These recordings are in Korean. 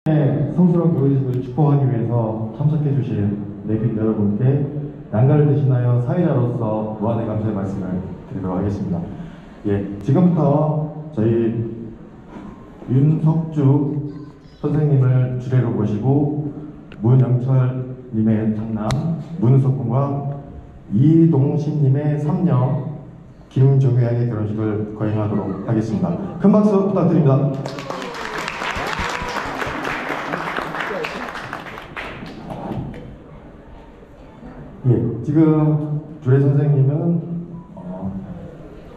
성스러운 교회식을 축복하기 위해서 참석해 주신 내빈 여러분께 양가를 대신하여 사회자로서 무한의 감사의 말씀을 드리도록 하겠습니다. 예, 지금부터 저희 윤석주 선생님을 주례로 모시고 문영철님의 장남 문우석 군과 이동신님의 3녀 김종효양의 결혼식을 거행하도록 하겠습니다. 큰 박수 부탁드립니다. 예, 지금 주례 선생님은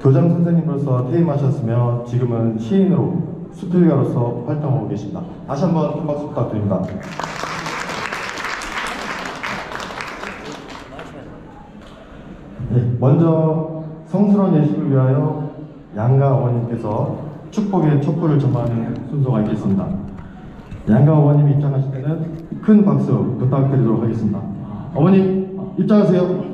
교장 선생님으로서 퇴임하셨으며 지금은 시인으로 수필가로서 활동하고 계십니다. 다시 한번 큰 박수 부탁드립니다. 네, 먼저 성스러운 예식을 위하여 양가 어머님께서 축복의 촛불을 전하는 순서가 있겠습니다. 양가 어머님이 입장하실 때는 큰 박수 부탁드리도록 하겠습니다. 어머님 입장하세요.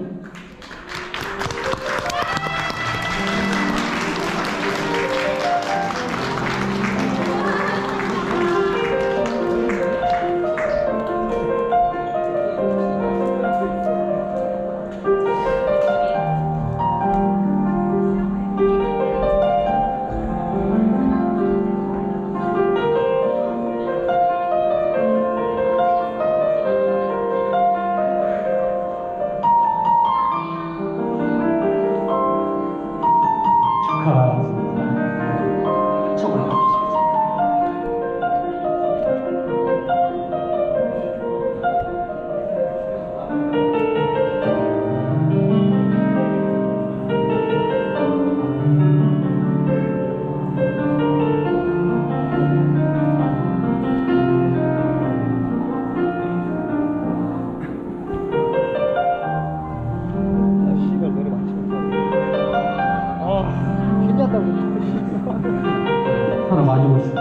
하나 많이 오시죠.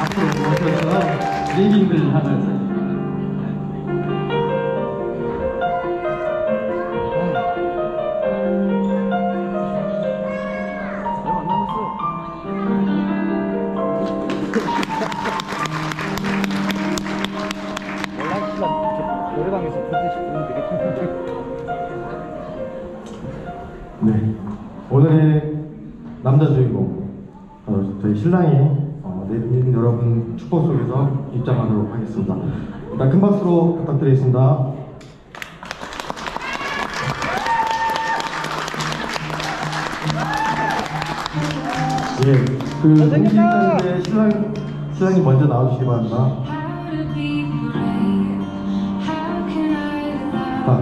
앞으로 모셔서 얘기를 하면서 노래방에서 듣듯이 부르면 되겠죠. 네, 오늘의 남자 주인공 저희 신랑이 내빈 여러분 축복 속에서 입장하도록 하겠습니다. 일단 큰 박수로 부탁드리겠습니다. 예, 그 동시에 신랑이 먼저 나와주시기 바랍니다.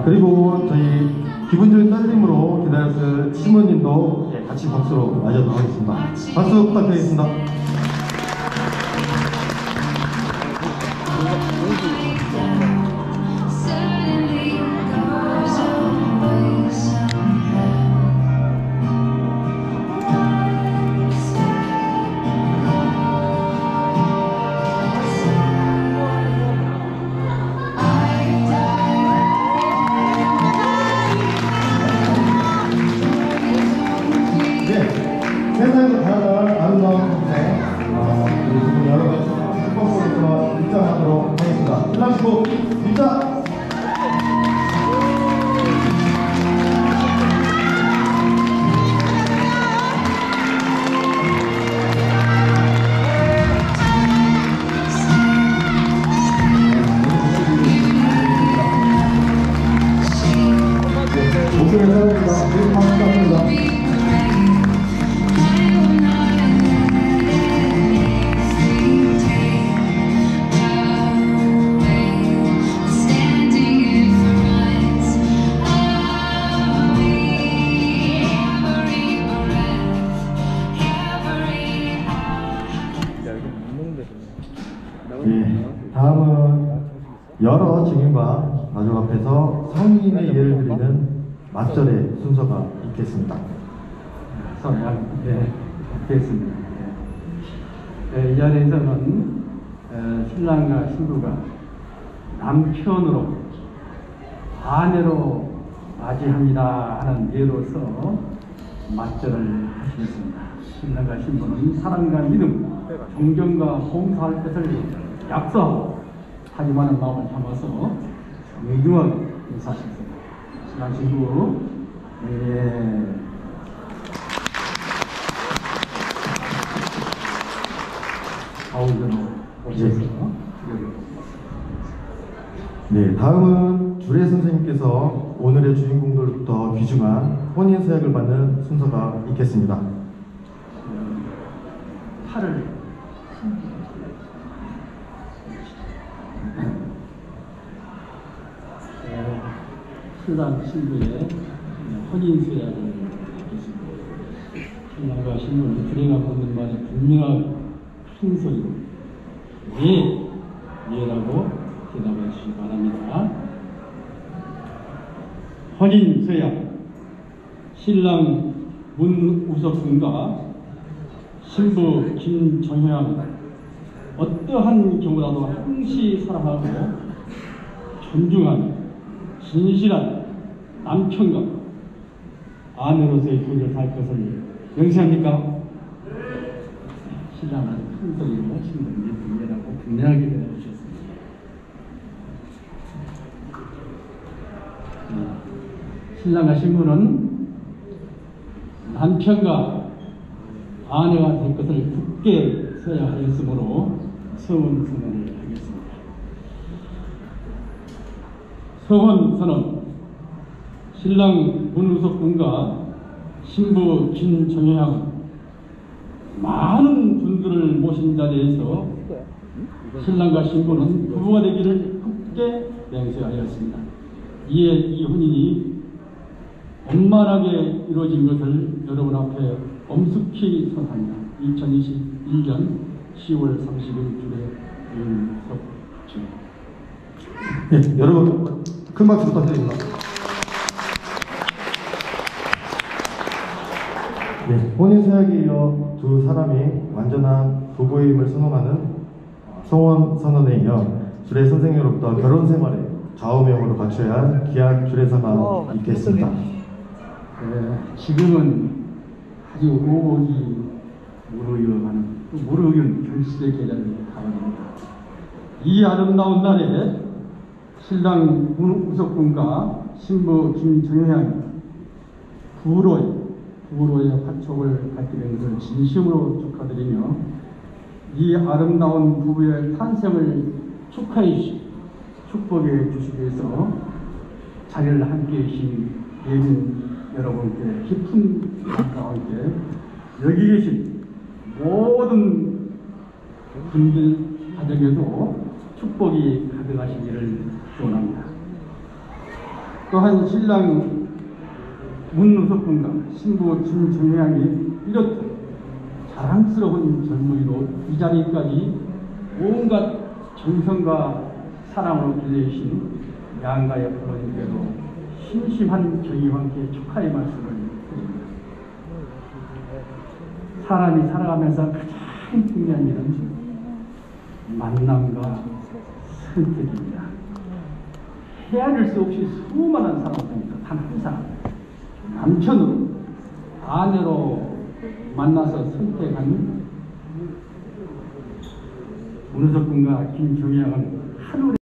그리고 저희 기분 좋은 떨림으로 기다렸을 시모님도 같이 박수로 맞이하도록 하겠습니다. 박수 부탁드리겠습니다. 세상에서 다양한 아름다운 곳에 우리 두분 여러분 축복으로서 입장하도록 하겠습니다. 신랑 신부 입장! 목소리 사랑합니다. 감사합니다. 다음은 여러 증인과 가족 앞에서 성인의 예를 드리는 맞절의 순서가 있겠습니다. 네, 됐습니다. 이 자리에서는 신랑과 신부가 남편으로 아내로 맞이합니다 하는 예로서 맞절을 하시겠습니다. 신랑과 신부는 사랑과 믿음, 존경과 봉사할 것을 약속하고 하지만은 마음을 담아서 정중하게 인사하셨습니다. 신랑 신부, 예. 가운데로 오셔서 네, 다음은 주례 선생님께서 오늘의 주인공들부터 귀중한 혼인 서약을 받는 순서가 있겠습니다. 팔을 신랑 신부의 혼인 서약을 하겠습니다. 신랑과 신부는 주례가 묻는 말에 분명하게 큰 소리로 예라고 대답해 주시기 바랍니다. 혼인 서약. 신랑 문우석군과 신부 김정향 어떠한 경우라도 항시 사랑하고 존중하는 진실한 남편과 아내로서의 교제를 할 것을 명시합니까? 신랑은 큰 소리로 신부는 예라고 분명하게 대답해 주셨습니다. 신랑과 신부는 남편과 아내가 될 것을 굳게 서약하였으므로 서원 선언을 하겠습니다. 서원 선언. 신랑 문우석 군과 신부 김정향은 많은 분들을 모신 자리에서 신랑과 신부는 부부가 되기를 굳게 맹세하였습니다. 이에 이 혼인이 원만하게 이루어진 것을 여러분 앞에 엄숙히 선합니다. 2021년 10월 30일 주례 윤석주. 네, 여러분 큰 박수 부탁드립니다. 네, 혼인 서약에 이어 두 사람이 완전한 부부임을 선언하는 서원 선언에 이어 주례 선생님으로부터 결혼 생활에 좌우명으로 갖춰야 할 귀한 주례사가 있겠습니다. 지금은 아주 오곡이 무르익은 결실의 계절을 가버립니다. 이 아름다운 날에 신랑 문우석군과 신부 김정향이 부로의 화촉을 갖게 된 것을 진심으로 축하드리며 이 아름다운 부부의 탄생을 축하해 주시고 축복해 주시기 위해서 자리를 함께해 주신 예민 여러분께 깊은 감사와 함께 여기 계신 모든 분들 가정에도 축복이 가득하시기를 기원합니다. 또한 신랑 문우석군과 신부 김정향이 이렇듯 자랑스러운 젊은이로 이 자리까지 온갖 정성과 사랑으로 길러주신 양가의 부모님께도 심심한 경의와 함께 축하의 말씀을 드립니다. 사람이 살아가면서 가장 중요한 일은 만남과 선택입니다. 헤아릴 수 없이 수많은 사람 중에서 단 한 사람, 남편으로, 아내로 만나서 선택한 문우석군과 김정향은 하루에